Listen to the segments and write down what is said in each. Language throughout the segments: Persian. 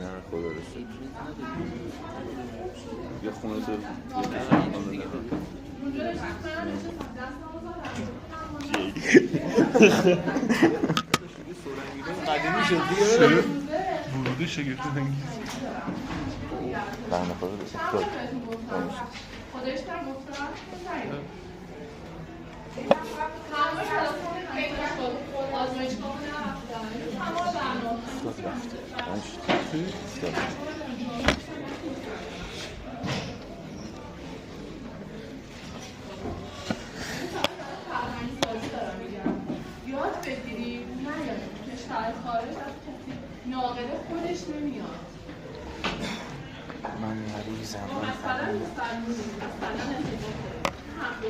نه خدا رو شکر. بیا خونه تو قدیمی شد دیگه. ورود شگفت انگیز. بنده خدا بسید خود خودش در مفترم آزمایش کنه همه برنامه خود رفته یاد بگیریم نه کشور خارج از کسی ناقل خودش نمیاد من مریضم مثلا مثلا حق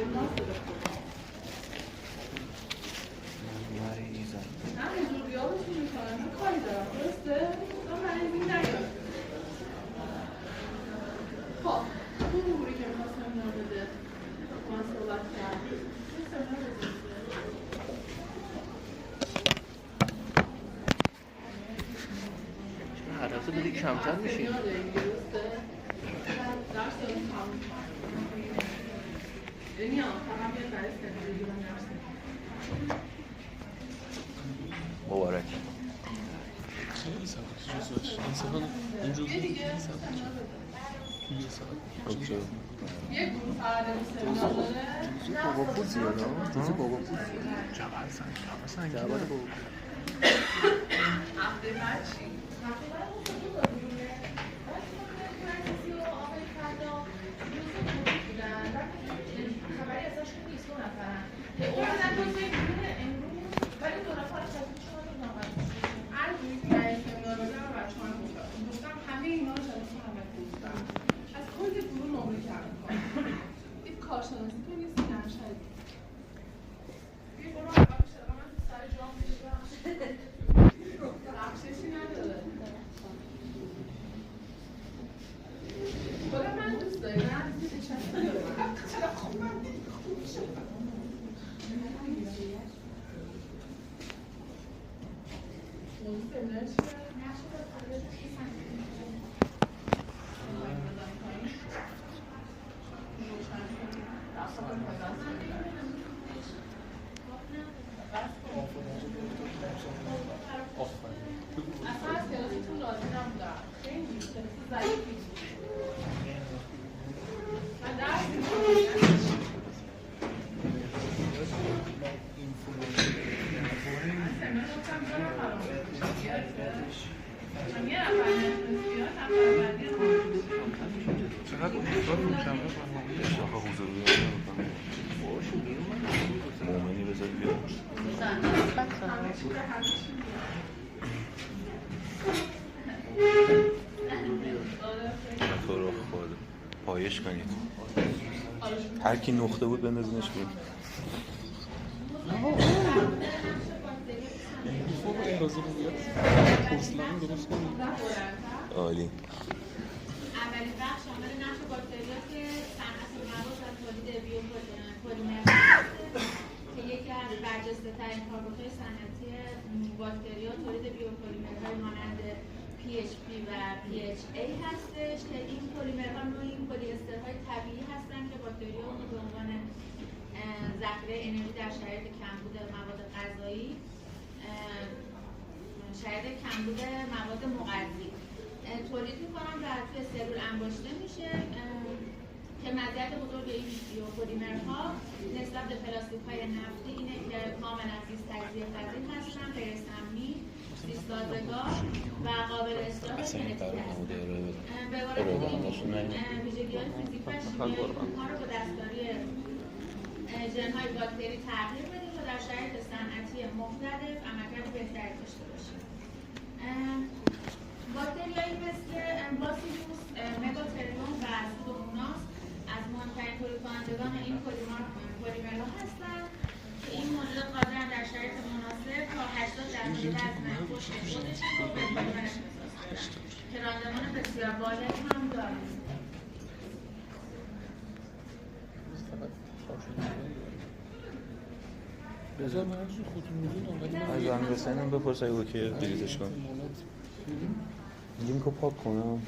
مریضم همینجور بیابتون میکنم چون کاری دارم درسته؟ من مریضی نیاد خب اون موری که میخواستم نامده من صحبت کردیم هر هفته دیگه کمتر میشیم. مبارک خیلی سبک جزوش انصافا این جزو خیلی سبک توی یه ساعت اوکی یک گروه فرده سمینار داره بابا پول زیاده ها؟ جزو بابا پول جبل سنگ جبل بابا پول هفته بعد چی؟ هفته بعد خبری ازشون نیست 2 نفرن که اومدن روز امروز ولی 2 نفر از شما رو نامد هر جوری که در سمینار بودم و بچه ها گفتم همه اینا رو شما نامد گفتم از کل گروه نمره کردم این کارشناسی که نیست نه شاید یه برو اول بشه من تو سر جام میشم رخششی نداره خودم من دوست داریم من چرا خوب من خوب شدم اصلا از کلاسیتون راضی نبودم خیلی کلاسی ضعیفی بود من درس چقدر روشن آقا حضوری مومنی بذار بیاد تو رو خود پایش کنید هر کی نقطه بود بندازینش بیاد عالی اولین بخش شامل نقش باکتریات که صنعت مواد و تولید بیوپلیمر که یکی از برجسته‌ترین کاربردهای صنعتی باکتریا تولید بیوپلیمرهای مانند PHP و PHA هستش که این پلیمرها نوعی پلی استرهای طبیعی هستند که باکتریا به عنوان ذخیره انرژی در شرایط کمبود مواد غذایی شرایط کمبود مواد مغذی تولید میکنن و توی سلول انباشته میشه که مزیت بزرگ این بیوپلیمرها نسبت به پلاستیک‌های نفتی اینه که کاملا زیست تجزیه پذیر هستن، غیرسمی، زیست‌سازگار و قابل اصلاح ژنتیکی هستن. به عبارت دیگه این ویژگی‌های فیزیک و شیمیایی اونها رو با دستکاری ژن‌های باکتری تغییر بدیم تا در شرایط صنعتی مختلف عملکرد بهتری داشته باشیم. باکتریایی مثل باسیلوس، مگاتریون و سودوموناس از مهمترین تولید کنندگان این پلیمرها هستند که این موجودات قادرند در شرایط مناسب تا 80% وزن پشت خودشون رو به پلیمر بسازند که راندمان بسیار بالایی هم دارند. بذار من از خودتون میدونم ولی اگه هم رسه اینم بپرس اگه اوکی دیلیتش کن لینکو پاک کنم.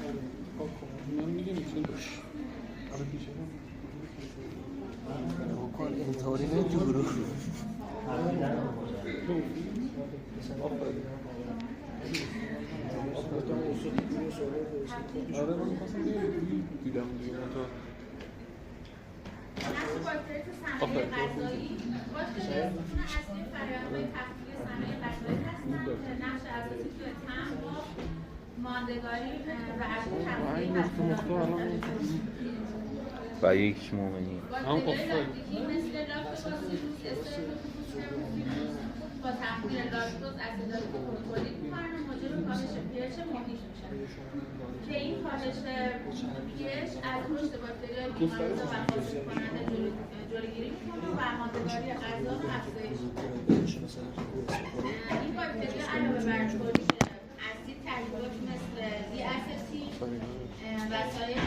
پاک کن. من میگم میتونی باش. آره پیشه. بکن اینطوری نه تو گروه. آره من خواستم دیدم دیگه من تا نقش باکتری تو صنایع غذایی باکتری ستون اصلی فرآیندهای تخلیه صنایع غذایی هستند که نقش اساسی توی طعم، بافت، ماندگاری و ارزش تغذیه‌ای و یک مومنی باکتریای لاکتیکی مثل لاکتوباسیلوس، استرپتوکوکوس با تخمیر لاکتوز اسیدات رو تولید می‌کنن و موجب کاهش pH محیط میشن که این کاهش pH از رشد باکتریای بیماریزا و خاصیت کننده جلوگیری می‌کنه و ماندگاری غذا رو افزایش میده. این باکتریا علاوه بر تولید اسید ترکیباتی مثل دی اسیتیل و سایر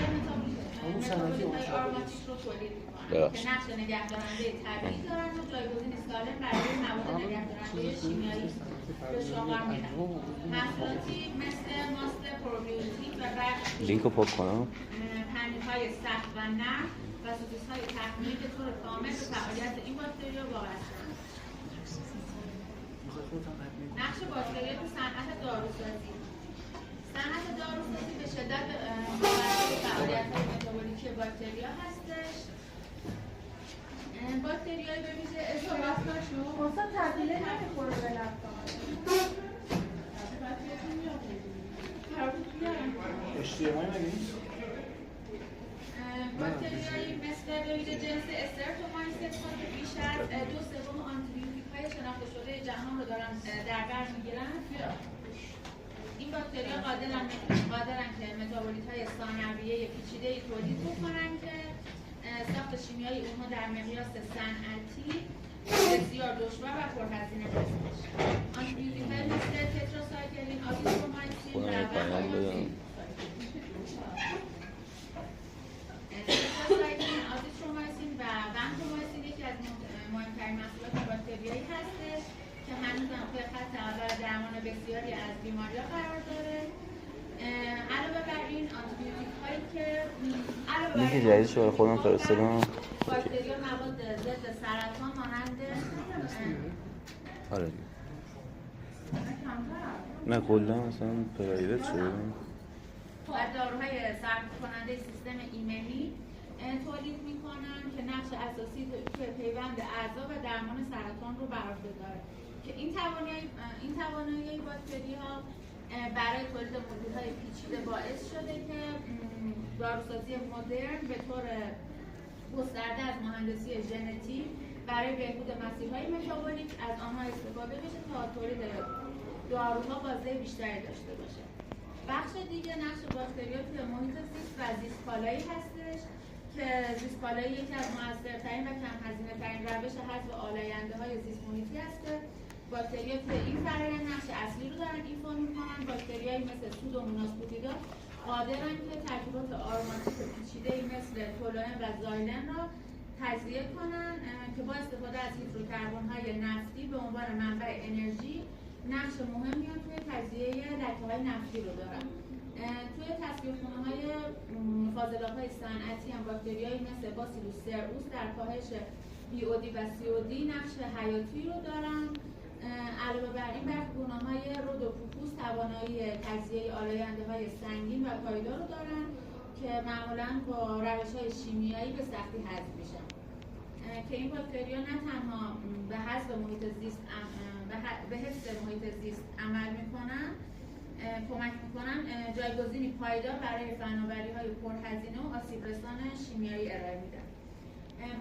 متابولیت‌های آروماتیک رو تولید می‌کنن که نقش نگهدارنده طبیعی دارن و جایگزین سالم برای مواد نگهدارنده شیمیایی به شمار میرن. محصولاتی مثل ماست پروبیوتیک و برخی لینکو پاک کنم. پنیرهای سخت و نرم و سوسیس‌های تخمیری به طور کامل به فعالیت این باکتریا وابسته‌اند. نقش باکتریا تو صنعت داروسازی. صنعت داروسازی به شدت وابسته به فعالیت‌های متابولیکی باکتریا هستش. باکتریایی به ویژه صحبت نشو واسه تبدیله نمیخوره به لپتاپ اشتیاقی مگه؟ باکتریایی مثل دوید جنس استرپتومایسیس که بیش از 2/3 آنتیبیوتیک‌های شناخته شده جهان رو دارن در بر میگیرن. این باکتریا قادرن که متابولیت‌های ثانویه پیچیده‌ای تولید بکنن که ساخت شیمیایی اونها در مقیاس صنعتی بسیار دشوار و پرهزینه هستش. آنتیبیوتیک‌های مثل تتراسایکلین، آزیترومایسین و وانکومایسین یکی از مهمترین محصولات باکتریایی هستش که هنوز هم توی خط اول درمان بسیاری از بیماری‌ها قرار داره. علاوه بر این آنتیبیوتیک هایی که لینک جدیدش برای خودم فرستادم. باکتریا مواد ضد سرطان مانند آره نه کلا مثلا پرایوت شده و داروهای سرد کننده سیستم ایمنی تولید میکنن که نقش اساسی توی پیوند اعضا و درمان سرطان رو بر عهده داره که این توانایی باکتری‌ها برای تولید مولکول‌های پیچیده باعث شده که داروسازی مدرن به طور گسترده از مهندسی ژنتیک برای بهبود مسیرهای متابولیک از آنها استفاده بشه تا تولید داروها بازده بیشتری داشته باشه. بخش دیگه نقش باکتریا توی محیط زیست و زیست‌پالایی هستش که زیست‌پالایی یکی از مؤثرترین و کم هزینه‌ترین روش حذف آلاینده‌های زیست محیطی است که باکتریا توی این فرآیند نقش اصلی رو دارن ایفا می‌کنن. باکتریایی مثل سودوموناس بوتیدا قادرن که ترکیبات آروماتیک پیچیده‌ای مثل تولوئن و زایلن را تجزیه کنن که با استفاده از هیدروکربن‌های نفتی به عنوان منبع انرژی نقش مهمی توی تجزیه لکه‌های نفتی رو دارن. توی تصفیه‌خونه‌های فاضلاب‌های صنعتی هم باکتریایی مثل باسیلوس سئروس در کاهش BOD و COD نقش حیاتی رو دارن. علاوه بر این برخی گونه‌های رودوفوکوس توانایی تجزیه آلاینده‌های سنگین و پایدار رو دارن که معمولاً با روش‌های شیمیایی به سختی حذف میشن که این باکتریا نه تنها به حفظ محیط زیست به حفظ محیط زیست عمل میکنن کمک میکنن جایگزینی پایدار برای فناوری‌های پرهزینه و آسیب‌رسان شیمیایی ارائه میدن.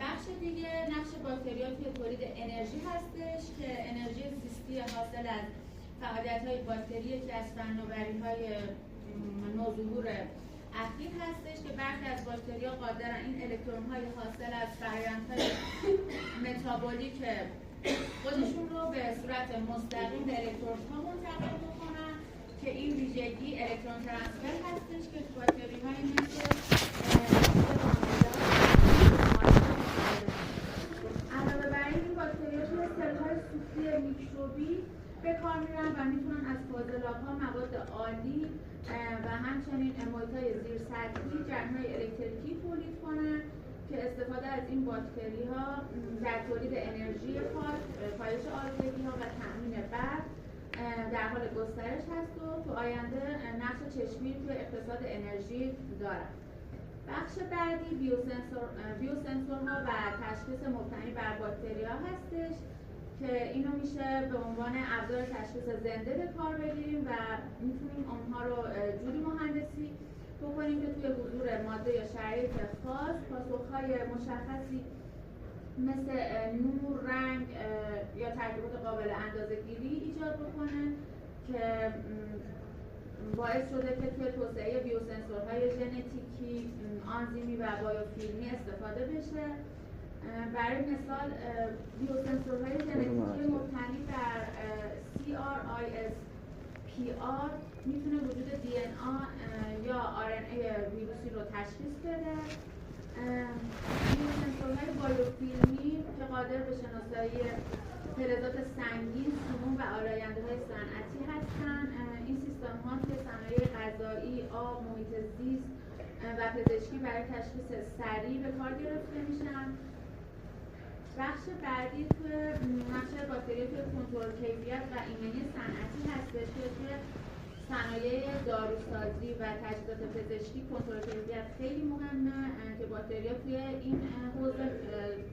بخش دیگه نقش باکتریا توی تولید انرژی هستش که انرژی زیستی حاصل از فعالیت‌های باکتری که از فناوری‌های نوظهور اخیر هستش که برخی از باکتریا قادرن این الکترون‌های حاصل از فرآیندهای متابولیک خودشون رو به صورت مستقیم به الکترودها منتقل بکنن که این ویژگی الکترون ترانسفر هستش که تو باکتری‌های مثل علاوه بر این باکتریا توی سل‌های سوختی میکروبی به کار میرن و میتونن از فاضلاب‌ها مواد آلی و همچنین محیط‌های زیر سطحی جریان‌های الکتریکی تولید کنند که استفاده از این باکتری‌ها در تولید انرژی خاک، کاهش آلودگی‌ها و تأمین برق در حال گسترش هست و تو آینده نقش چشمی توی اقتصاد انرژی دارد. بخش بعدی بیوسنسورها و تشخیص مبتنی بر باکتریا هستش که اینو میشه به عنوان ابزار تشخیص زنده به کار بگیریم و میتونیم اونها رو جوری مهندسی بکنیم که توی حضور ماده یا شرایط خاص پاسخهای مشخصی مثل نور، رنگ یا ترکیبات قابل اندازه‌گیری ایجاد بکنه که باعث شده که توی توسعه بیوسنسورهای ژنتیکی، آنزیمی و بایوفیلمی استفاده بشه. برای مثال بیوسنسورهای ژنتیکی مبتنی بر CRISPR میتونه وجود DNA یا RNA ویروسی رو تشخیص بده. بیوسنسورهای بایوفیلمی که قادر به شناسایی فلزات سنگین، سموم و آلاینده‌های صنعتی هستند. این سیستم‌ها توی صنایع غذایی، آب، محیط زیست و پزشکی برای تشخیص سریع به کار گرفته میشن. بخش بعدی توی نقش باکتری توی کنترل کیفیت و ایمنی صنعتی هستش که توی صنایع داروسازی و تجهیزات پزشکی کنترل کیفیت خیلی مهمه که باکتریا توی این حوزه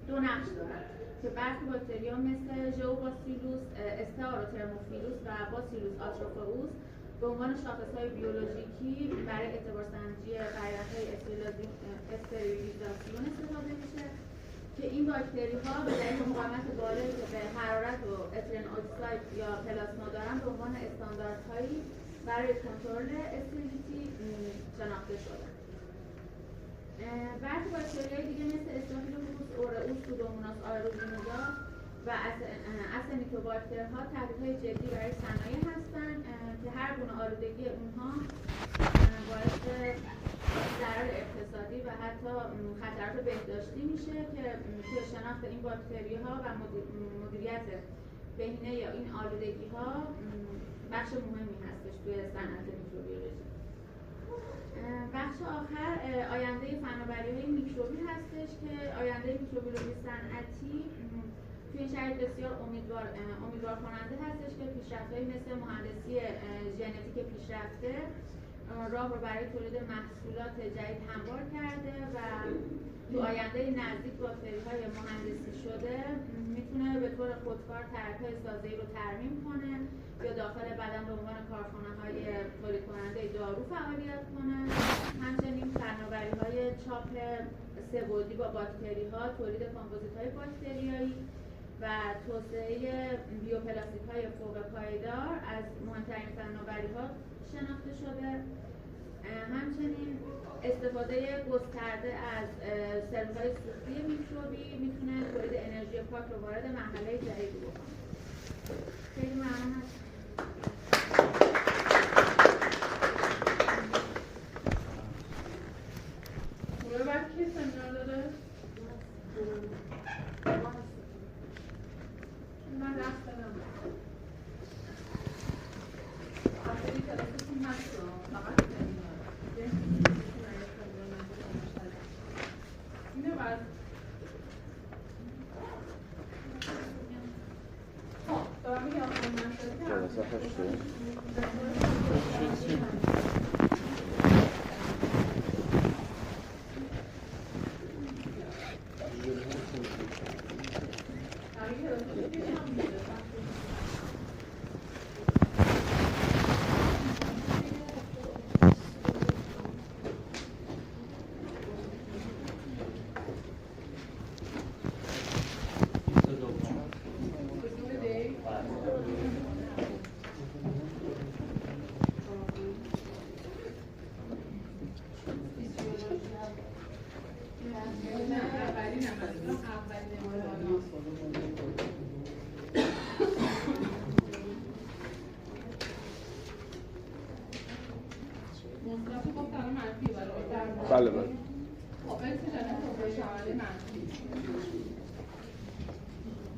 دو نقش دارن که برخی باکتریا مثل ژئوباسیلوس استئاروترموفیلوس و باسیلوس آتروفئوس به عنوان شاخص‌های بیولوژیکی برای اعتبارسنجی فرآیندهای استریلیزاسیون استفاده میشه که این باکتری‌ها به دلیل مقاومت بالایی که به حرارت و اتیلن اکساید یا پلاسما دارن به عنوان استانداردهایی برای کنترل استریلیتی شناخته شدن. برخی باکتری‌های دیگه مثل استافیلوکوکوس اورئوس، سودوموناس آئروگینوزا و اسنیتوباکترها تهدیدهای جدی برای صنایع هستند که هر گونه آلودگی اونها باعث ضرر اقتصادی و حتی خطرات بهداشتی میشه که توی شناخت این باکتری‌ها و مدیریت بهینه یا این آلودگی‌ها بخش مهمی هستش توی صنعت میکروبیولوژی. بخش آخر آینده فناوری‌های میکروبی هستش که آینده میکروبیولوژی صنعتی توی این شرایط بسیار امیدوار کننده هستش که پیشرفت‌هایی مثل مهندسی ژنتیک پیشرفته راه رو برای تولید محصولات جدید هموار کرده و تو آینده نزدیک باکتری‌های مهندسی شده میتونه به طور خودکار ترک‌های سازه‌ای رو ترمیم کنه یا داخل بدن به عنوان کارخانه‌های تولید کننده دارو فعالیت کنه. همچنین فناوری‌های چاپ سه‌بعدی با باکتری‌ها، تولید کامپوزیت‌های باکتریایی و توسعه بیوپلاستیک‌های فوق پایدار از مهمترین فناوری‌ها شناخته شده. همچنین استفاده گسترده از سلول‌های سوختی میکروبی میتونه تولید انرژی پاک رو وارد مرحله جدیدی بکنه. خیلی ممنون هستم. بعد کی سمینار داره؟ من رفتم. خیلی کلاسیکی هست فقط سمینار. اینه بعد. دارم میگم بله بله.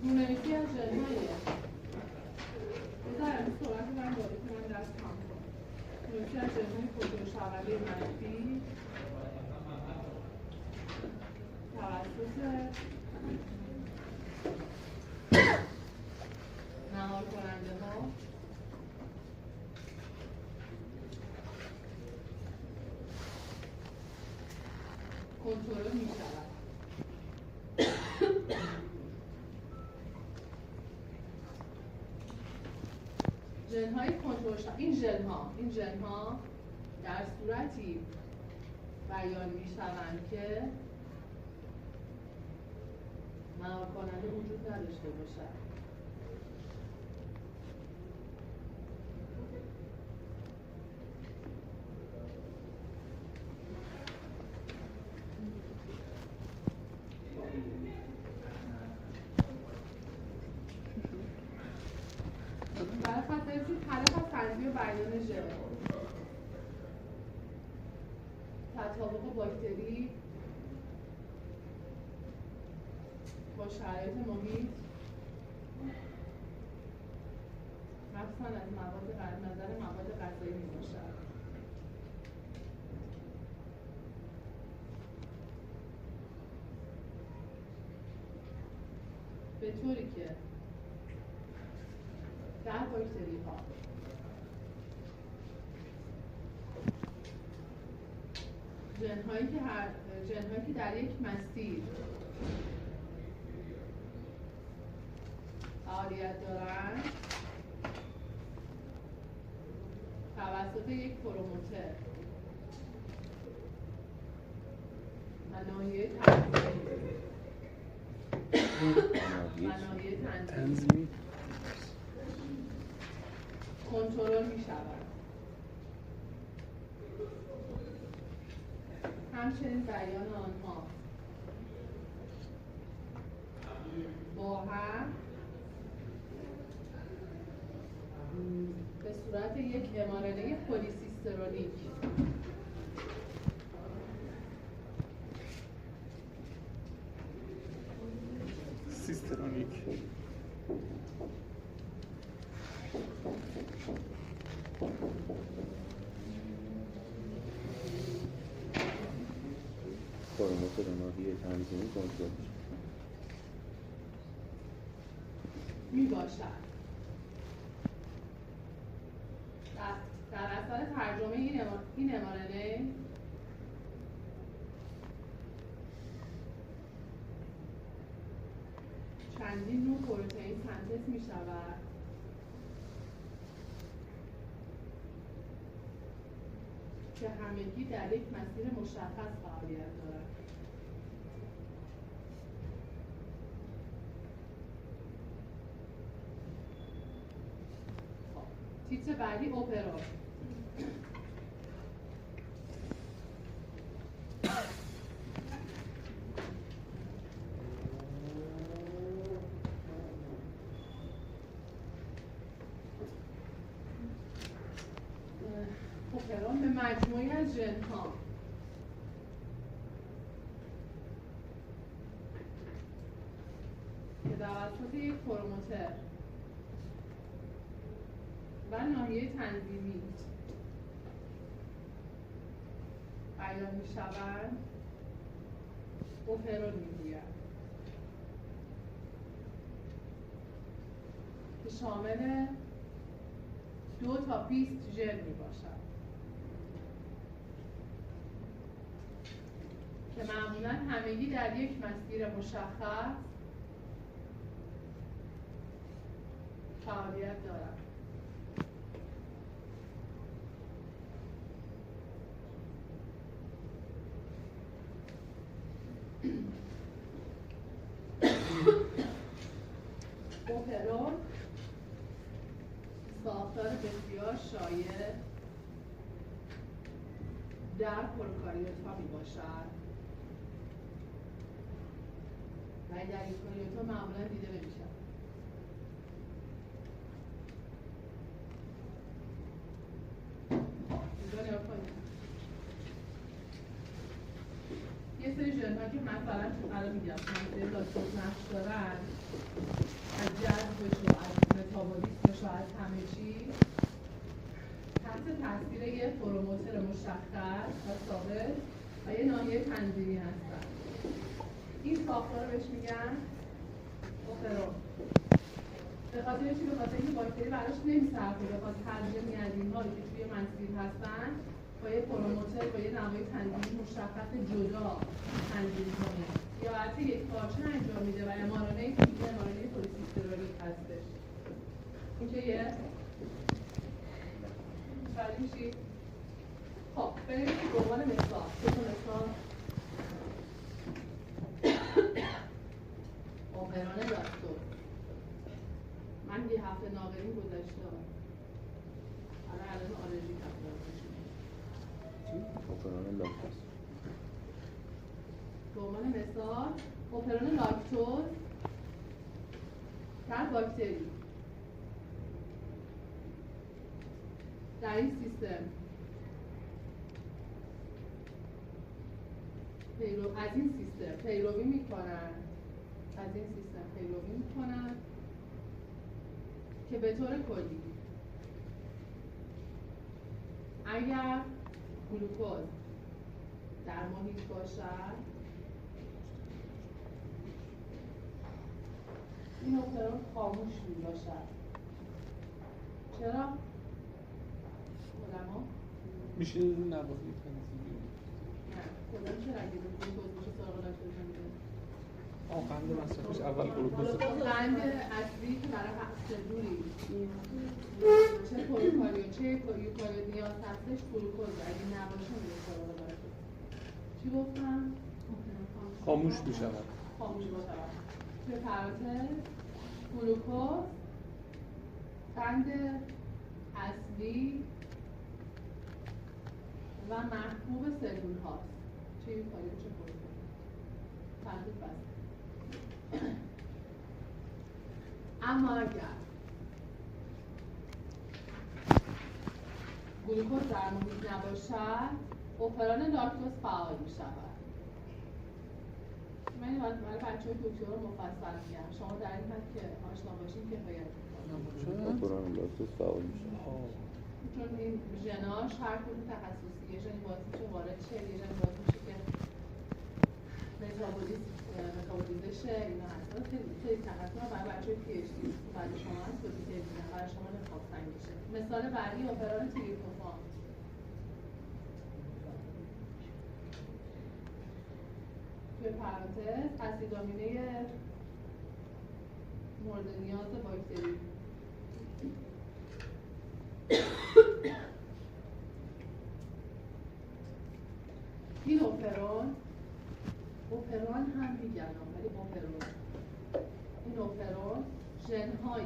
رونویسی از جنایه بذارم صحبت کنم باری که من دست کام کنم یکی از جنهای کنترل شونده منفی توسط مهار کننده ها کنترل می شود. ژن‌های کنترل شونده این ژن‌ها در صورتی بیان می شوند که مهار کننده وجود نداشته باشد. برای خاطر طلب از فرضیه بیان ژن تطابق باکتری با شرایط محیط مخصوصاً از نظر مواد غذایی میباشد. به طوری که در باکتری ها ژن‌هایی که در یک مسیر فعالیت دارند توسط یک پروموتر و ناحیه تنظیمی کنترل می شود. همچنین بیان آنها با هم به صورت یک mRNA پلیسیسترونیک پروموتر ناحیه تنظیمی کنترل می باشد. در اثر ترجمه این mRNA چندین نوع پروتئین سنتز می شود که همگی در یک مسیر مشخص فعالیت دارند. تیتر بعدی اپرا. اپرون به مجموعی از ژن‌ها که توسط یک پروموتر و ناحیه تنظیمی بیان می شوند اپرون می گوید که شامل 2 تا 20 ژن می باشد که معمولاً همگی در یک مسیر مشخص فعالیت دارند. اپرون ساختار بسیار شایع در پروکاریوت ها می باشد و در ایوکاریوت ها معمولا دیده نمی شود. یه سری ژن‌ها که مثلا الان میگم لاکتوز نقش دارن، از جذبش و از متابولیسمش و از همه چی تحت تاثیر یه پروموتر مشخص و ثابت و یه ناحیه تنظیمی هستن. این ساختار رو بهش میگن اوپرون. به خاطر چی؟ به خاطر اینکه باکتری براش نمیصرفه بخواد ترجمه می‌ادین‌ها رو که توی مسیر هستن با یه پروموتر با یه نوع تنظیمی مشخص جدا تنظیم کنه یا حتی یک پارچه انجام میده و mRNA که میگه mRNA پلیسیسترولیک هستش. این که یه متوجه میشی؟ خب بریم به عنوان مثال اوپرون لاکتوز. من یه هفته ناقرین گذاشته الان آلرژی کردم. اوپرون لاکتوز به عنوان مثال اوپرون لاکتوز در باکتری در این سیستم از این سیستم پیروی میکنن که به طور کلی اگر گلوکوز در محیط باشد این اوپرون خاموش میباشد. چرا؟ علما؟ میشه نواحی تنظیمی نه کلا چرا اگه گلوکوز میشه سراغ لاکتوز نمیده؟ قند مصرفش اول گلوکوز قند اصلی که برای سلولی چه پروکاریوت چه یوکاریوت نیاز هستش گلوکوز اگه نباشه میره سراغ لاکتوز. چی گفتم؟ خاموش میشود. توی پرانتز گلوکوز قند اصلی و محبوب سلول هاست. چه یوکاریوت چه پروکاریوت. پرانتز بسته. اما اگر گلوکوز در محیط نباشد اوپرون لاکتوز فعال می شود. من این برای بچه های دکتر رو مفصل میگم. شما در این حد که آشنا باشین کفایت میکنه. اوپرون لاکتوز فعال میشه چون این ژناش هر کدوم تخصصی یه ژنی باعث میشه وارد شه، یه ژنی باعث میشه که متابولیزم شه. اینا هست خیلی تخصص برای بچه پی اچ دی بعد شما هست توضیح میدم برای شما نخواب سنگی شه. مثال بعدی اوپرون تریپتوفان. توی پرانتز اسیدامینه مورد نیاز باکتری. این اوپرون هم میگن ولی این اوپرون ژن‌های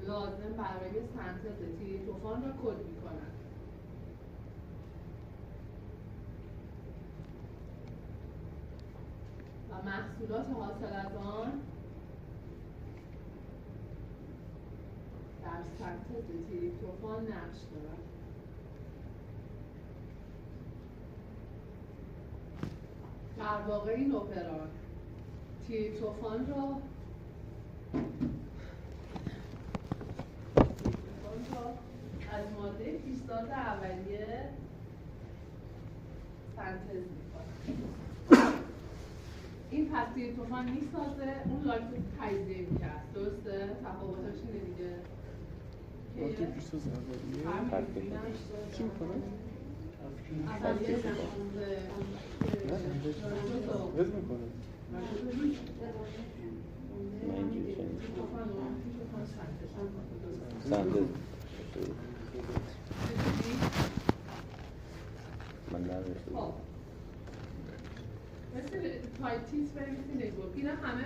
لازم برای سنتز تریپتوفان را کد میکنن. و محصولات حاصل از آن در سنتز تریپتوفان نقش دارند. در واقع این اوپرون تریپتوفان را از ماده پیشساز اولیه سنتز می‌کنه. این پس تریپتوفان میسازه، اون لاکتوز تجزیه می‌کرد. درسته؟ تفاوتاش اینه دیگه. لاکتوز پیشساز اولیه چی می‌کنه؟ اولیه وزن می‌کنه. سنتز من نمی‌دونم. خب مثل تایتیس بنویسین نگو اینا همه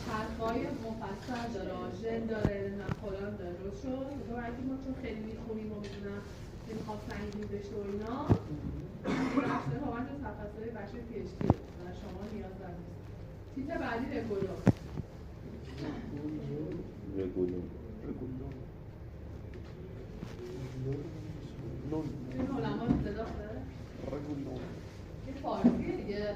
حرفای مفصل داره، ژن داره، فلان داره. درست شد؟ تو وقتی ما چون خیلی میخونیم و میدونم نمیخواد سنگین بشه و اینا رفته واقعا جز تخصصهای بچه پی اچ دی و شما نیاز دارید. تیتر بعدی رگولون. این علما صدا داره؟ این فارسیه دیگه.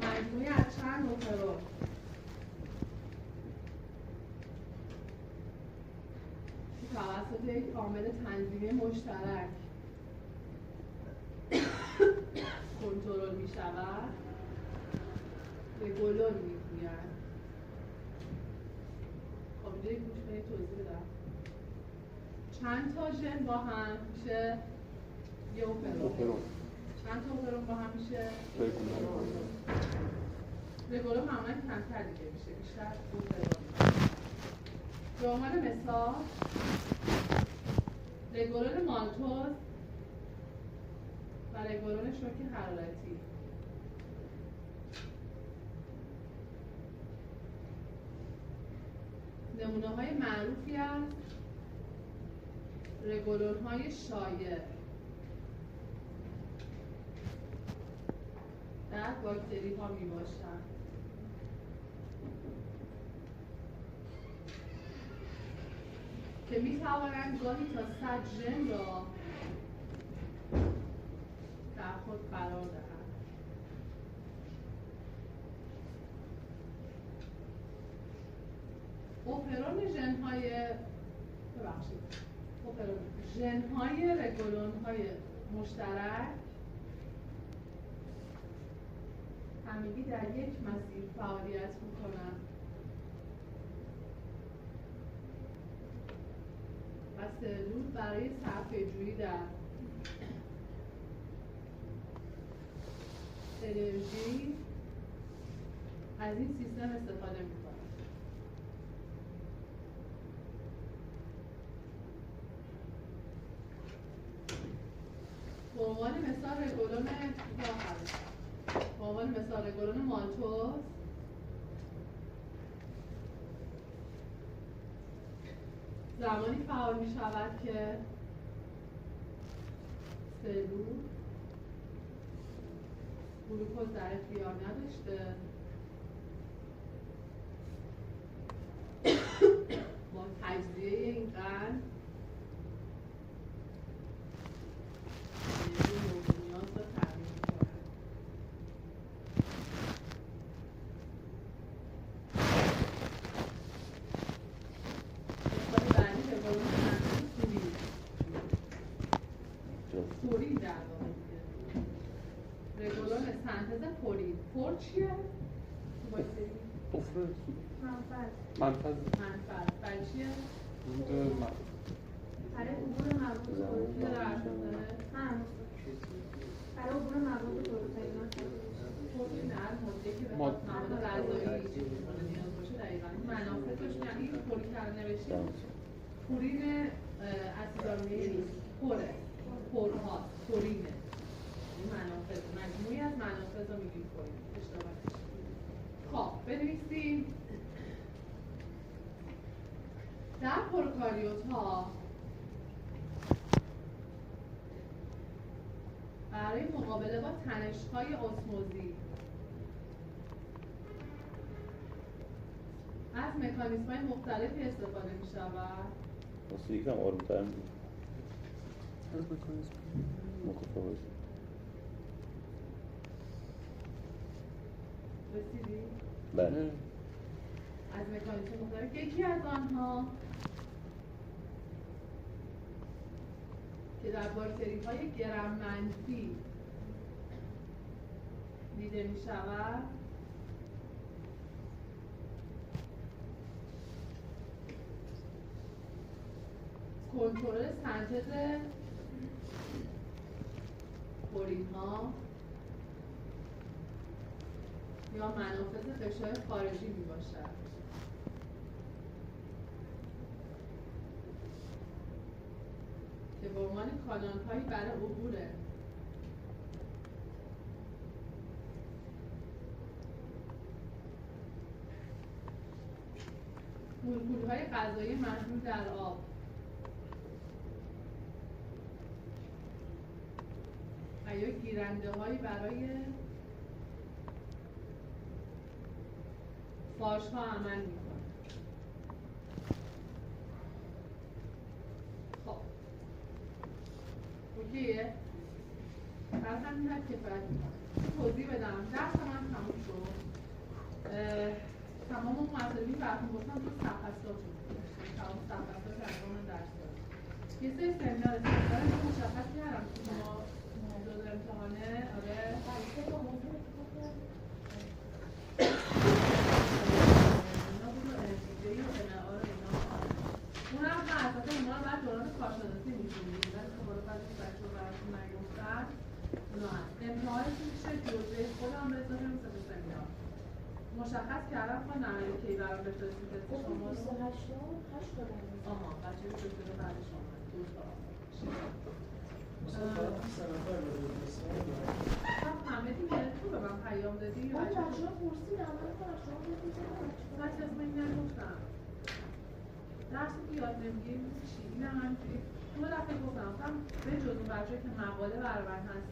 مجموعی از چند اوپرون توسط یک عامل تنظیمی مشترک کنترل می شود به گلون می گویند. خب اینجا گوش کنید توضیح بدم. چند تا ژن با هم میشه یه اوپرون. چند تا اوپرون با هم میشه رگولون معمولا کمتر دیگه میشه، بیشتر اوپرون. به عنوان مثال رگولون مالتوز و رگولون شوک حرارتی. نمونه های معروفی از رگولون های شایع در باکتری ها می باشند. که می توانند گاهی تا 100 ژن را در خود قرار دهند. اوپرون ژن‌های رگولون‌های مشترک همگی در یک مسیر فعالیت می‌کنند و سلول برای صرفه‌جویی در انرژی از این سیستم استفاده می‌کنند. به عنوان مثال رگولون مالتوز زمانی فعال می شود که سلول گلوکوز در اختیار نداشته با تجزیه این قند پورین در رگولون سنتز پورین. پور چیه؟ منفذ برای چیه؟ برای عبور مواد پورین از ماده که بخواد مواد غذایی نیاز باشه دقیقاً منافذش یعنی پوری کردن نوشتیم پورین اسیدآمینه نیست، پورها پورینه این منافذ مجموعی از منافذ رو میگیم پورین. اشتباه خب بنویسیم در پروکاریوت ها برای مقابله با تنش‌های اسموزی از مکانیزم‌های مختلفی استفاده می‌شود. واسه یکم آروم‌تر می‌گی. از مکانیزم متفاوت. رسیدی؟ بله. از مکانیزم مختلف یکی از آنها که در باکتری‌های گرم منفی دیده می‌شود کنترل سنتز پورین‌ها یا منافذ غشای خارجی میباشد که به عنوان کانال‌هایی برای عبور مولکول‌های غذایی محلول در آب و یا گیرنده‌هایی برای فاژها عمل می‌کنند. خب اوکیه؟ در همین حد کفایت می‌کنه. توضیح بدم درس من تموم شد. تمام اون مطالبی براتون گفتم تو صفحه‌هاتون تمام صفحه‌ها رو درس دادم. یه سری سمینار استفاده مشخص کردم که ما موضوع امتحانه آره اونم هست اصلا اونا رو بعد دوران کارشناسی می‌کنیم بعد خبر بعد بچه‌ها براتون نگفتن اونا هست امتحانش میشه جزء خودم به اضافه مثل سمینار مشخص کردم خواندم که برام بفرستید که شما رو آها بچه رو بفرستید بعد شما همه دیگه تو به من پیام دادی بچه ها پرسیدم من از من نگفتم درسی که یاد نمیگیم چی؟ این هم همینجوری دو دفعه گفتم به جز اون بچه که مقاله برابر هست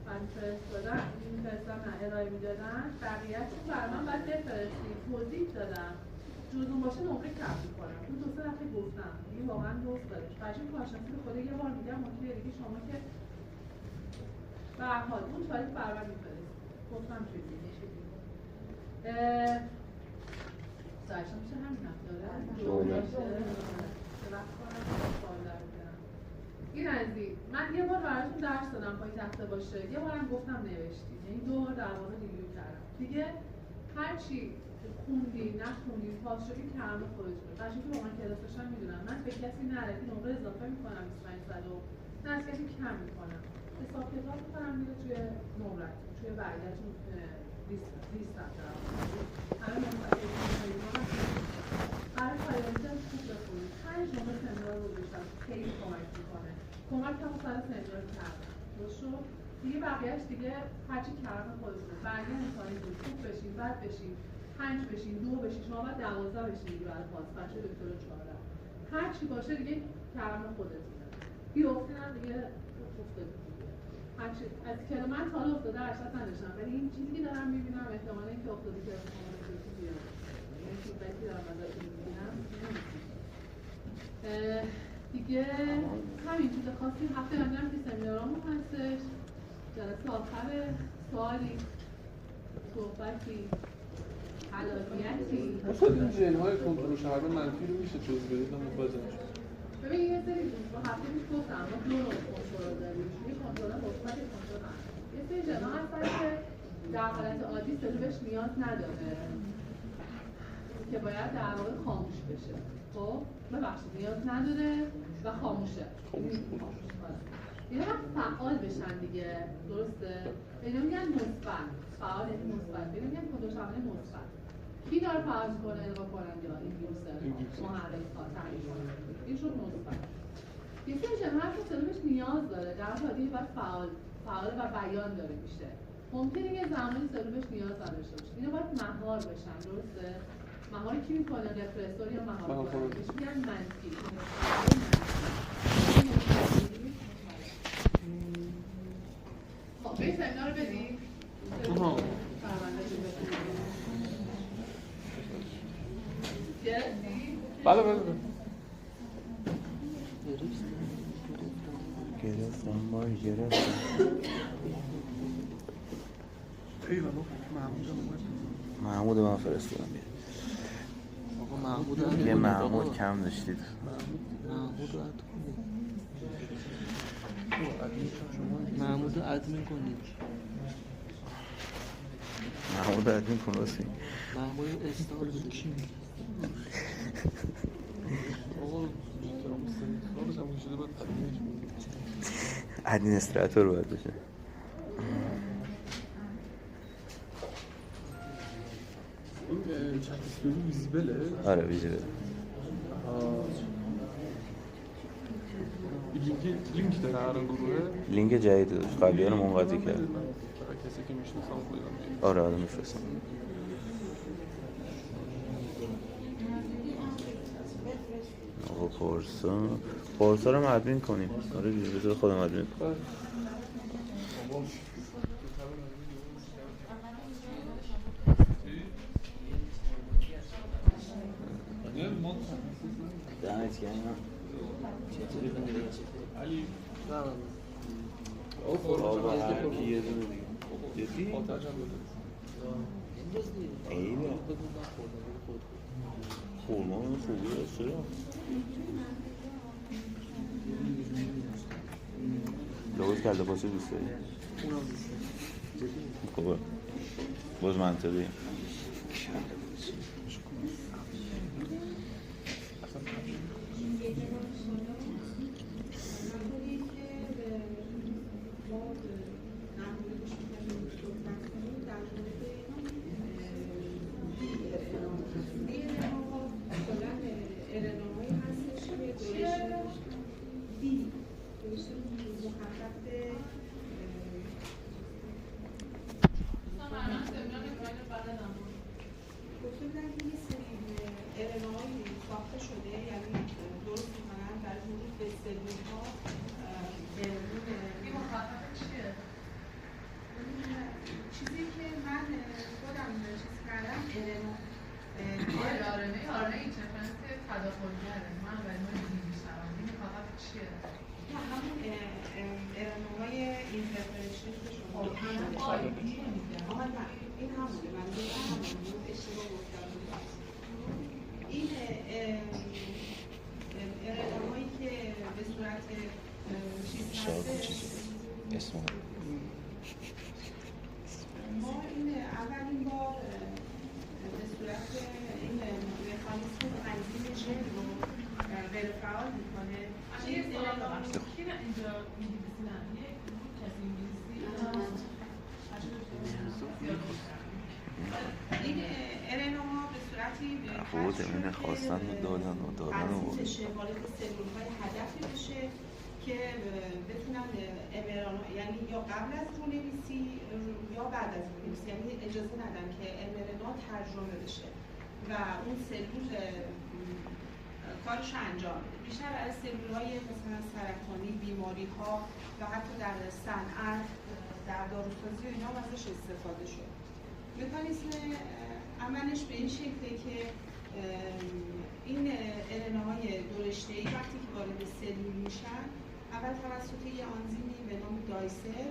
من فرستادن این فرستم نه ارائه میدادن بقیه‌شون برای من باید بفرستید توضیح دادم جز اون باشه نمره کم میکنم اون دو سه دفعه گفتم این واقعا درست داره بچه کارشناسی به خود یه بار میگم ممکنه دیگه شما که به هر حال اون تاریخ برابر میفرست گفتم چیزی سایشم میشه همین هفتاره این ازی من یه بار براتون درس دادم پای تخته باشه یه بارم گفتم نوشتی یعنی 2 بار در واقع ریویو کردم دیگه هرچی خوندی نخوندی پاس شدی کلام خودتونه بچه‌ها که با من کلاس داشتن میدونم من به کسی نردی نمره اضافه میکنم 2500 و نه از کسی کم میکنم حساب کتاب میکنم میره توی نمره توی برگشتون لیست دارم همه منطقه برای پایانیتر خوب بخونید 5 نمره سمینار رو بشتم خیلی کمک میکنه کمک هم سر سمینار کردم درست شد دیگه بقیهش دیگه هرچی کردن خودتونه برگه امتحانی بود خوب بشین بد بشین 5 بشین 2 بشین شما باید 12 بشین دیگه برای پاس بچه دکتر 14 هرچی باشه دیگه کردن خودتونه بیافتین هم دیگه افتاده هرچی از که من تا حالا افتاده ارشد نداشتم ولی این چیزی که دارم میبینم احتمالا اینکه افتاده که بیارم یعنی فیدبکی دارم ازتون میبینم دیگه همین چیز خاصی هفته هم که سمینارامون هستش جلسه آخر سوالی صحبتی حلالیتی اصلا این جنهای کنترل شهر منفی رو میشه جز بدید هم بازه نشد ببین یه سری با هفته پیش گفتم ما 2 نوع کنترل داریم یه کنترل مثبت یه کنترل منفی یه سری جنها هستن که در حالت عادی سلول بهش نیاز نداره که باید در واقع خاموش بشه خب ببخشید نیاز نداره و خاموشه اینا باید فعال بشن دیگه درسته؟ اینا میگن مثبت فعال یعنی مثبت اینا میگن کنترل شامل مثبت کی داره فعال میکنه القا کننده این ویروس محرک‌ها تعریف کننده این شد مثبت یه سری جنها هست که سلولش نیاز داره در حالی باید فعال و بیان داره میشه ممکنه یه زمانی سلولش نیاز نداشته باشه اینا باید مهار بشن درسته؟ مهار کی میکنه؟ رفرسور یا مهار کننده بهش میگن منفی خب به سمینار رو بدیم بله بله گرفتم مای گرفتم ایوه محمود من فرستادم بیاد آقا محمود یه محمود کم داشتید محمود رو محمود رو ادمین کنید محمود ادمین کن راسی محمود استار بده آقا خالص همون شده باید ادمینستراتور باید بشه این چک اسکیل ویزیبله؟ آره ویزیبله لینک داره هر گروه؟ لینک جدید داشت قبلی رو منقضی کرد برای کسی که میشناسم خودم آره آره میفرستم آقا پارسا رو هم ادمین کنیم آره بذار خودم ادمین کنم دمت گرم چطوری بنده علی آقا هرکی یه دونه دیگه جدی؟ ایوه خورمان خوبی هست چرا؟ کله پاچه دوست داری؟ اونم دوست دارم. جدی خوبه باز منطقی خودمون خواستن و دادن و دادن و وارد سلول‌های هدفی بشه که بتونن یعنی یا قبل از رونویسی یا بعد از رونویسی، یعنی اجازه ندن که mRNA ترجمه بشه و اون سلول کارش انجام بده. بیشتر از سلول‌های مثلا سرطانی، بیماری‌ها و حتی در صنعت، در داروسازی و اینا ازش استفاده شد. مکانیسم عملش به این شکله که این RNAهای دورشته‌ای وقتی که وارد سلول میشن، اول توسط یه آنزیمی به نام دایسر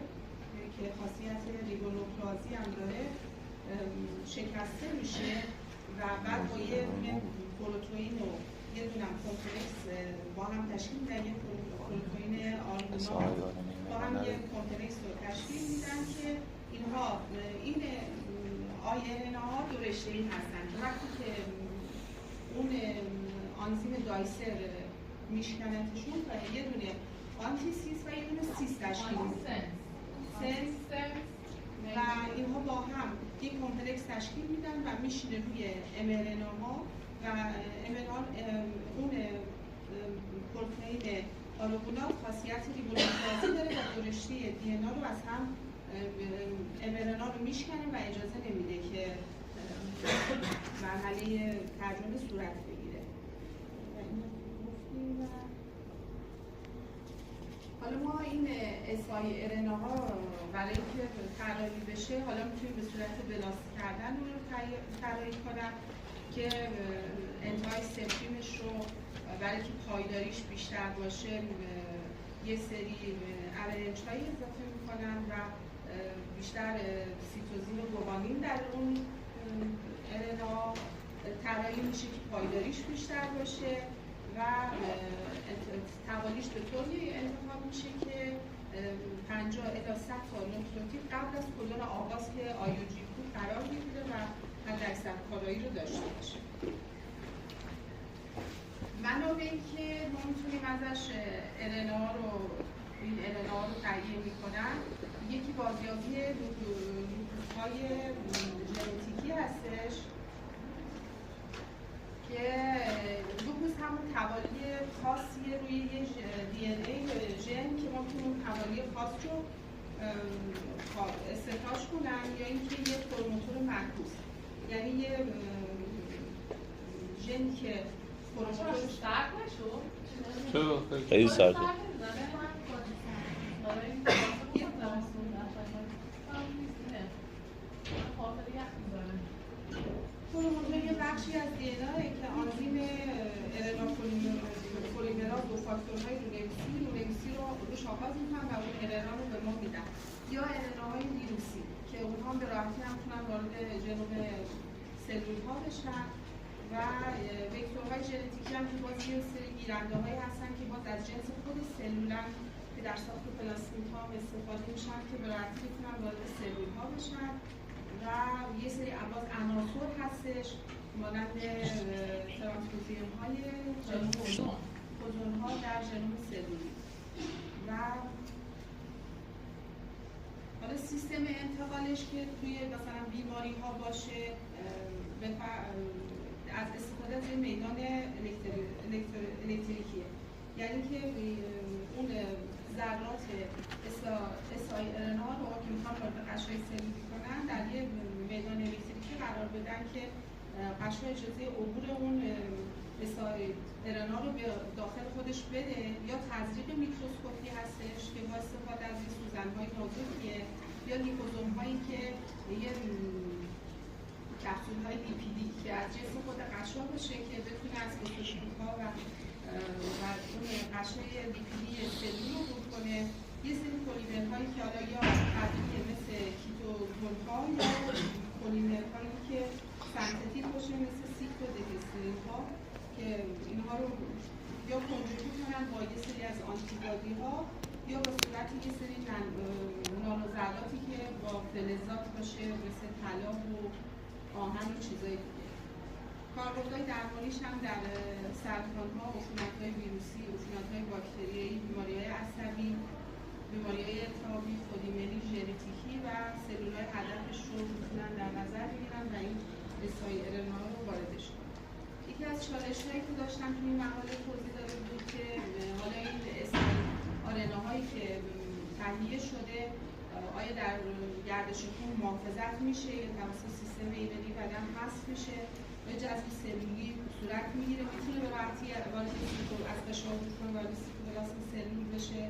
که خاصیت ریبونوکلئازی هم داره شکسته میشه و بعد با یه پروتئین و یه دونه کمپلکس با هم تشکیل میدن، یه پروتئین آلبومین با هم یه کمپلکس رو تشکیل میدن که اینها این RNAها دورشته‌ای هستن که وقتی که اون آنزیم دایسر میشکنتشون و یه دونه آنتی سیس و یه دونه سیس تشکیل میدن و اینها با هم یک کمپلکس تشکیل میدن و میشینه روی mRNA ها و اون پروتئین آلوبولات خاصیت ریبونوکلئازی داره و دورشته DNA رو از هم mRNA رو میشکنه و اجازه نمیده که مرحله ترجمه صورت بگیره. حالا ما این siRNA ها برای اینکه طراحی بشه، حالا میتونیم به صورت بلاست کردن رو طراحی کنم که انتهای سفریمش رو برای که پایداریش بیشتر باشه یه سری RNA هایی اضافه میکنن و بیشتر سیتوزین و گوانین در اون RNA طراحی میشه که پایداریش بیشتر باشه و توالیش به طوری انتخاب میشه که 50 الی 100 تا نوکلئوتید قبل از کدون آغاز که IUGQ قرار بگیره و حداکثر کارایی رو داشته باشه. منابعی که ما میتونیم ازش RNA رو تهیه میکنن، یکی بازیابی لوپوس‌های ژنتیکی هستش که لوپوس همون توالی خاصیه روی یه DNA ژن که ما میتونیم توالی خاص رو استخراج کنن یا اینکه یه پروموتور معکوس، یعنی یه ژنی که پروموتورش سرد نشد؟ چرا؟ خیلی سرده. پروموتور یه بخشی از DNA که آنزیم RNA پلیمراز دو فاکتورهای رونویسی رو روش آغاز میکنن و اون RNA رو به ما میدن، یا RNA های ویروسی که اونها به راحتی هم میتونن وارد ژنوم سلول ها بشن و وکتورهای ژنتیکی هم که باز یه سری گیرنده هایی هستن که باز از جنس خود سلولن که در ساخت پلاستیک ها استفاده میشن که به راحتی بتونن وارد سلول ها بشن و یه سری باز عناصر هستش مانند ترانسپوزیون های خوزون ها در ژنوم سلولی و حالا سیستم انتقالش که توی مثلا بیماری ها باشه از استفاده از میدان الکتریکیه، یعنی که اون ذرات SIRNA رو که میخوان وارد قشای سلولی کنن در یه میدان الکتریکی قرار بدن که قشا اجازه عبور اون SIRNA رو به داخل خودش بده، یا تزریق میکروسکوپی هستش که با استفاده از این سوزن‌های نازکیه، یا لیپوزوم‌هایی که یه کپسول‌های لیپیدی که از جنس خود قشا باشه که بتونه از فوتوشوپ‌ها و اون قشای لیپیدی سلول رو دور کنه. یه سری پلیمرهایی که حالا یا طبیعیه مثل کیتوزول‌ها یا پلیمرهایی که سنتتیک باشه مثل سیکلودهکسترین‌ها که اینها رو یا کنجوگی کنن با یه سری از آنتیبادی‌ها یا به صورت یه سری نانوذراتی که با فلزات باشه مثل طلا و آهن و چیزای دیگه. کاربردهای درمانیش هم در سرطان‌ها، عفونت‌های ویروسی، عفونت‌های باکتریایی، بیماری‌های عصبی، بیماری‌های التهابی، خودایمنی، ژنتیکی و سلول‌های هدفش رو می‌تونن در نظر بگیرن و این SIRNA رو واردش کنن. یکی از چالش‌هایی که داشتم توی این مقاله توضیح داده بود که حالا این SIRNA هایی که تهیه شده آیا در گردش خون محافظت میشه یا توسط سیستم ایمنی بدن حذف میشه و جذب سلولی صورت میگیره، میتونه به راحتی وارد از قشر عفونی وارد سیتوپلاسم سلول بشه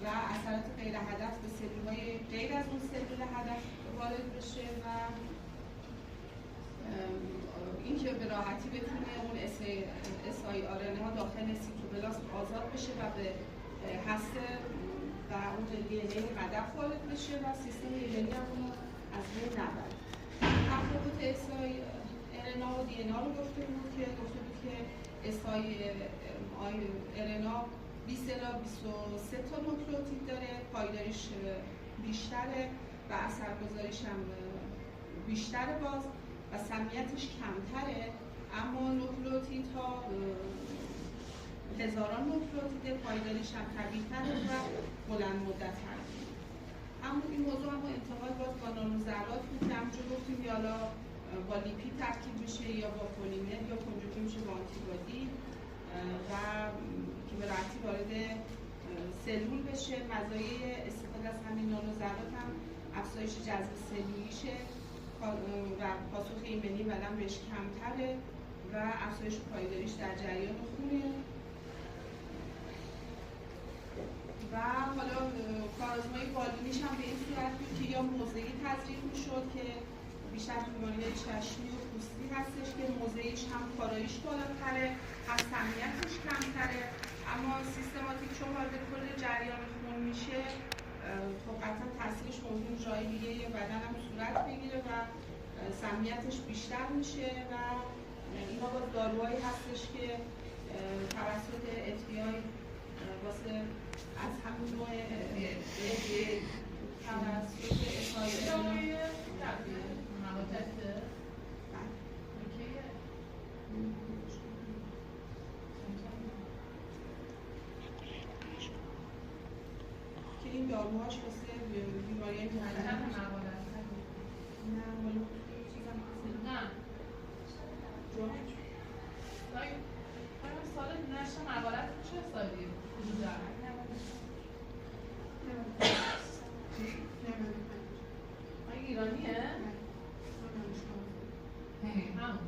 و اثرات غیر هدف به سلول‌های غیر از اون سلول هدف وارد بشه و اینکه به راحتی بتونه اون SIRNA داخل سیتوپلاسم آزاد بشه و به هسته و اون DNA هدف وارد بشه و سیستم ایمنی هم اونو از بین نبره. تفاوت SIRNA و DNA رو گفته بود که SIRNA 20 الی 23 تا نوکلئوتید داره، پایداریش بیشتره و اثرگذاریش هم بیشتره باز و سمیتش کمتره، اما نوکلئوتیدها هزاران نوکلئوتیده، پایداریش هم طبیعی‌تره و بلند مدت‌تره. اما این موضوع هم انتقال باز با نانوذرات بود که همونجور گفتیم یا با لیپید ترکیب میشه یا با پلیمر یا کنجوگی میشه با آنتیبادی و که به راحتی وارد سلول بشه. مزایای استفاده از همین نانوذرات هم افزایش جذب سلولیشه و پاسخ ایمنی بدن بهش کمتره و افزایش پایداریش در جریان خونه. و حالا کارآزمایی بالینیش هم به این صورت بود که یا موضعی تزریق میشد که بیشتر بیماری‌های چشمی و پوستی هستش که موضعیش هم کاراییش بالاتره، هم سمیتش کمتره، اما سیستماتیک چون وارد کل جریان خون میشه خب قطعا تاثیرش ممکن جای دیگه بدن هم صورت بگیره و سمیتش بیشتر میشه و اینا با داروهایی هستش که توسط FBI واسه از همون نوع توسط که این داروهاش واسه بیماری‌های مختلف سال نشر مقالت چه سالی؟ ایرانیه؟ همون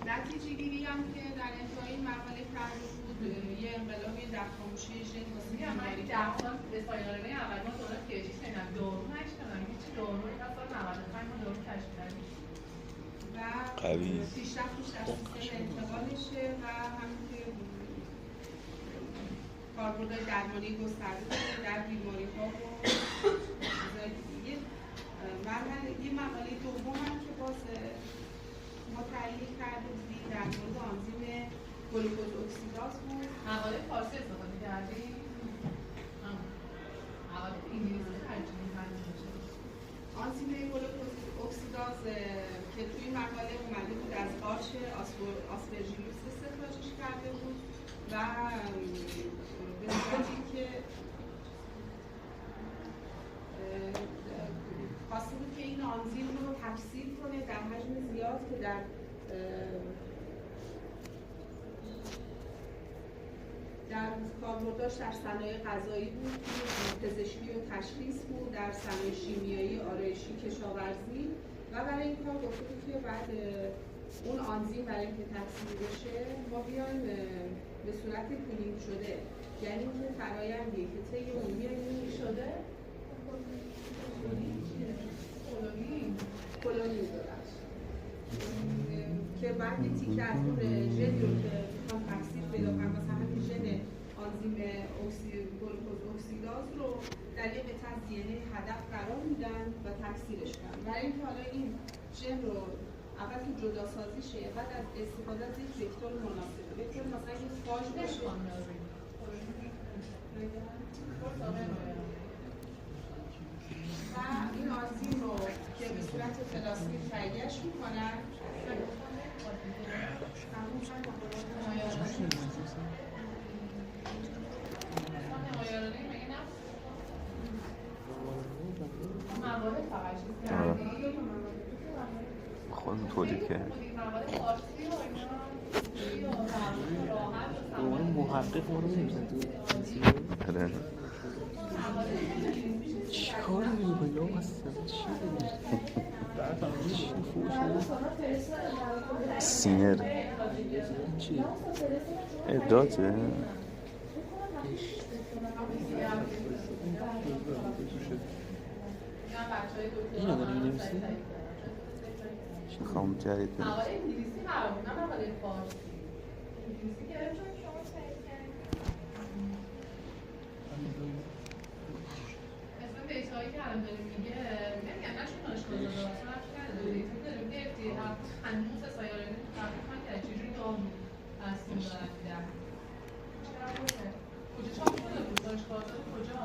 نتیجه گیری هم که در انتهای مقاله کرده بود یه انقلابی در خاموشی ژن واسه بیماری درمان به سایرانه اول ما دوره پیجی سنم دارو نشدم هیچ داروی اصلا 95 ما دارو کشف کردیم و پیشرفتش در سیستم انتقالشه و همین که کاربردهای درمانی گسترده در بیماری‌ها و چیزهای دیگه. یه مقاله دوم هم که باز ما تحلیل کرده بودیم در مورد آنزیم گلوکوز اکسیداز بود. مقاله فارسی استفاده کردیم؟ مقاله انگلیسی ترجمه کردیم. آنزیم گلوکوز اکسیداز که توی مقاله اومده بود از قارچ آسپرژیلوس استخراجش کرده بود و به صورتی که خواسته بود که این آنزیم رو تکثیر کنه در حجم زیاد که در کاربرداش در صنایع غذایی بود، پزشکی و تشخیص بود، در صنایع شیمیایی، آرایشی، کشاورزی و برای این کار گفته بود که بعد اون آنزیم برای اینکه تکثیر بشه ما بیایم به صورت کلینگ شده، یعنی که فرآیندی که طی اون بیایم شده کلونی که بعد یه تیکه از اون ژنی رو که میخوام تکثیر پیدا کنم، مثلا همین ژن آنزیم گلوکوز اکسیداز رو در یه قطعه از دی ان ای هدف قرار میدن و تکثیرش کنن. برای اینکه حالا این ژن رو اول که جدا سازی شه، بعد از استفاده از یک وکتور مناسب، وکتور مثلا یک فاژ باشه و این آنزیم رو که به صورت پلاستیک تهیه‌اش میکنن خودم تولید کرد. محقق ما رو نمیزن تو چی کار میکنی یا اصلا چی سینر چی؟ اداته اینو داری می‌نویسی؟ میخوام جدید بنویسم. مقاله انگلیسی قرار بود، نه مقاله فارسی. انگلیسی که چون شما سعی کردید مثلا دیتایی که الان داریم میگه نمیگم نه چون دانشگاه داده اصلا رفت کرده دیتا داریم گرفتی هنوز سایاره تحقیق کرده چجوری دارم تصمیم دارن میدن چرا بوده؟ کجا چاپ شده بود؟ دانشگاه داده کجا؟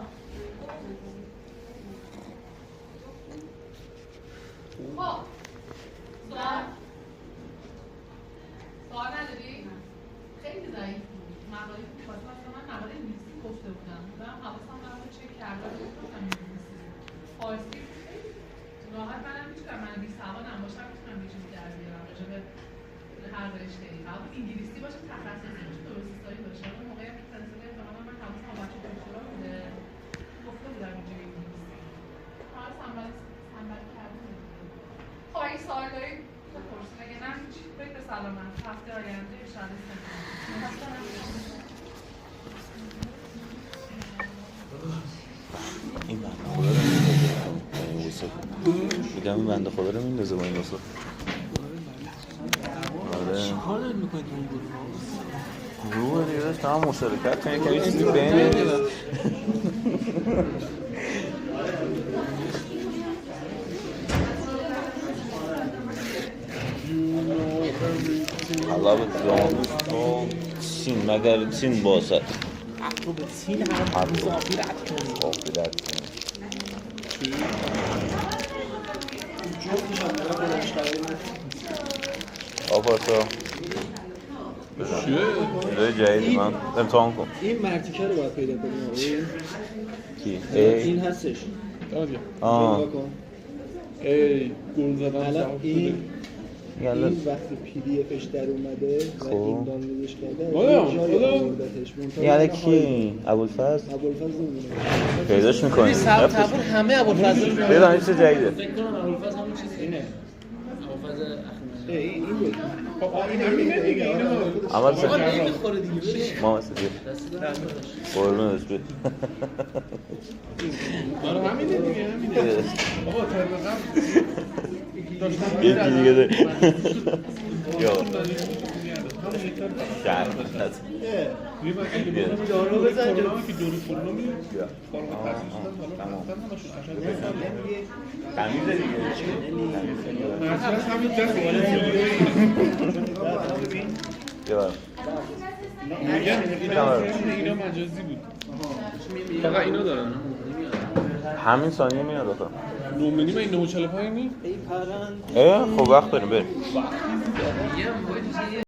خب سوال نداری؟ خیلی ضعیف بود مقاله که می‌خواستم اصلا من مقاله انگلیسی گفته بودم دارم حواسم رو چک کردم گفتم انگلیسی فارسی خیلی راحت منم میتونم من بی سوادم باشم میتونم یه چیزی در بیارم راجع به هر رشته‌ای قبول انگلیسی باشه تخصصی باشه درستایی باشه اون موقعی هم که تنسیق احتمالا من حواسم با بچه دکترا بوده گفته بودم اینجوری انگلیسی حالا سنبالی کردم خب اگه سوال دارید بپرسید اگه نه هیچ برید به سلامت هفته آینده انشاءالله این بنده خدا رو میندازه با این وسط میگم این بنده خدا رو میندازه با این وسط چی کار دارید میکنید اون گروه دیگه داشت هم مشارکت کنید که یه چیزی بین حالا سین مگر سین باشد به سین هر مضافی رد کنید آپارتا چیه؟ جدید من امتحان کن این مرتیکه رو باید پیدا کنیم کی؟ این هستش آه ای گل زدم الان این یالا وقتی پی دی افش در اومده و این دانلودش کرده یالا کی؟ ابوالفضل؟ ابوالفضل نمیدونه پیداش میکنی؟ تبور همه ابوالفضل رو پیدا این چیز جدیده فکر کنم ابوالفضل همون چیز اینه ابوالفضل اخیرا این بود همینه دیگه اینو عمل آقا سه نمیخوره دیگه ما مثل دیگه قربون دست بید آره همینه دیگه همینه آقا ترم قبل داشتم یکی دیگه ده یا شرم یه من دارو بزن کرونا که دور کرونا می فارغ التحصیل شدن حالا همشون اشد تمیز دیگه مثلا همین دست اینا مجازی بود فقط اینا دارن همین ثانیه میاد آخه 9 مینی این 945 نی خب وقت داریم بریم یه هم باید چیزی